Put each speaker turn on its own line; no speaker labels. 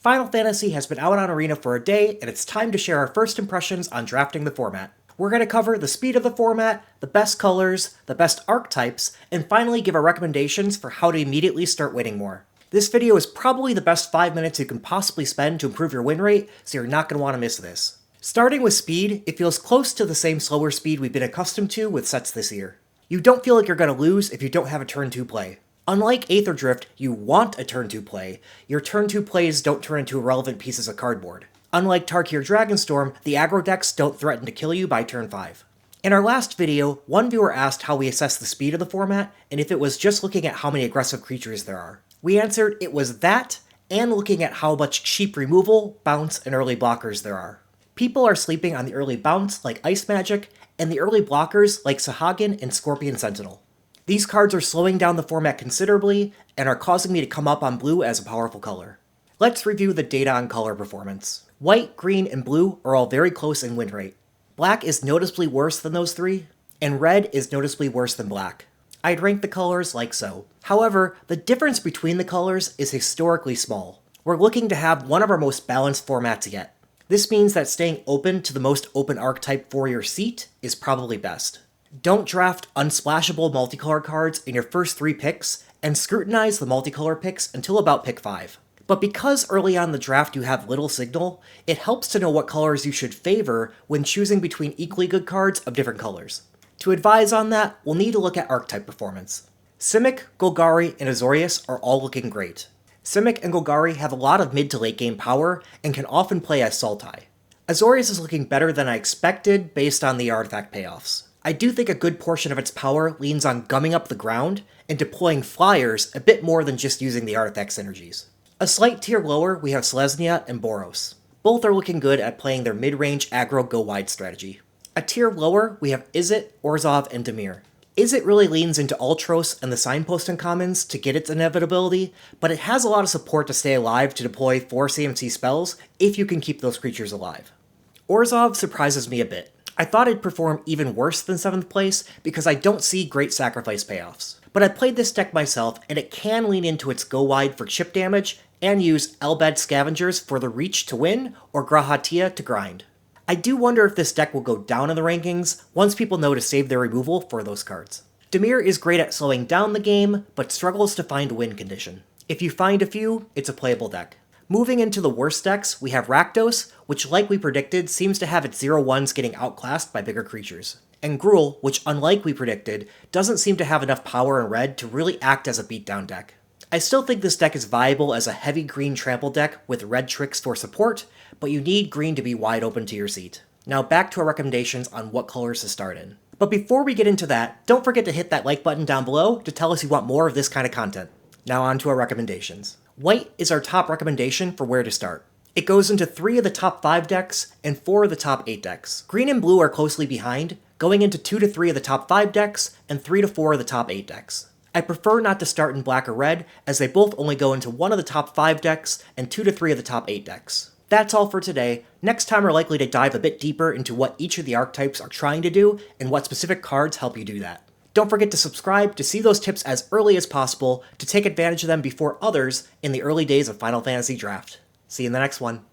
Final Fantasy has been out on Arena for a day, and it's time to share our first impressions on drafting the format. We're going to cover the speed of the format, the best colors, the best archetypes, and finally give our recommendations for how to immediately start winning more. This video is probably the best 5 minutes you can possibly spend to improve your win rate, so you're not going to want to miss this. Starting with speed, it feels close to the same slower speed we've been accustomed to with sets this year. You don't feel like you're going to lose if you don't have a turn 2 play. Unlike Aether Drift, you want a turn 2 play. Your turn 2 plays don't turn into irrelevant pieces of cardboard. Unlike Tarkir Dragonstorm, the aggro decks don't threaten to kill you by turn 5. In our last video, one viewer asked how we assess the speed of the format, and if it was just looking at how many aggressive creatures there are. We answered it was that, and looking at how much cheap removal, bounce, and early blockers there are. People are sleeping on the early bounce, like Ice Magic, and the early blockers, like Sahagin and Scorpion Sentinel. These cards are slowing down the format considerably, and are causing me to come up on blue as a powerful color. Let's review the data on color performance. White, green, and blue are all very close in win rate. Black is noticeably worse than those three, and red is noticeably worse than black. I'd rank the colors like so. However, the difference between the colors is historically small. We're looking to have one of our most balanced formats yet. This means that staying open to the most open archetype for your seat is probably best. Don't draft unsplashable multicolor cards in your first 3 picks, and scrutinize the multicolor picks until about pick 5. But because early on in the draft you have little signal, it helps to know what colors you should favor when choosing between equally good cards of different colors. To advise on that, we'll need to look at archetype performance. Simic, Golgari, and Azorius are all looking great. Simic and Golgari have a lot of mid to late game power and can often play as Sultai. Azorius is looking better than I expected based on the artifact payoffs. I do think a good portion of its power leans on gumming up the ground and deploying flyers a bit more than just using the artifact synergies. A slight tier lower, we have Selesnya and Boros. Both are looking good at playing their mid-range aggro go-wide strategy. A tier lower, we have Izzet, Orzhov, and Dimir. Izzet really leans into Ultros and the Signpost uncommons to get its inevitability, but it has a lot of support to stay alive to deploy 4 CMC spells if you can keep those creatures alive. Orzhov surprises me a bit. I thought it'd perform even worse than 7th place because I don't see great sacrifice payoffs. But I played this deck myself, and it can lean into its go wide for chip damage and use Elbad Scavengers for the reach to win or Grahatia to grind. I do wonder if this deck will go down in the rankings once people know to save their removal for those cards. Dimir is great at slowing down the game, but struggles to find a win condition. If you find a few, it's a playable deck. Moving into the worst decks, we have Rakdos, which like we predicted seems to have its 0-1s getting outclassed by bigger creatures. And Gruul, which unlike we predicted, doesn't seem to have enough power in red to really act as a beatdown deck. I still think this deck is viable as a heavy green trample deck with red tricks for support, but you need green to be wide open to your seat. Now back to our recommendations on what colors to start in. But before we get into that, don't forget to hit that like button down below to tell us you want more of this kind of content. Now on to our recommendations. White is our top recommendation for where to start. It goes into 3 of the top 5 decks and 4 of the top 8 decks. Green and blue are closely behind, going into 2 to 3 of the top 5 decks and 3 to 4 of the top 8 decks. I prefer not to start in black or red, as they both only go into 1 of the top 5 decks and 2 to 3 of the top 8 decks. That's all for today. Next time we're likely to dive a bit deeper into what each of the archetypes are trying to do and what specific cards help you do that. Don't forget to subscribe to see those tips as early as possible to take advantage of them before others in the early days of Final Fantasy Draft. See you in the next one.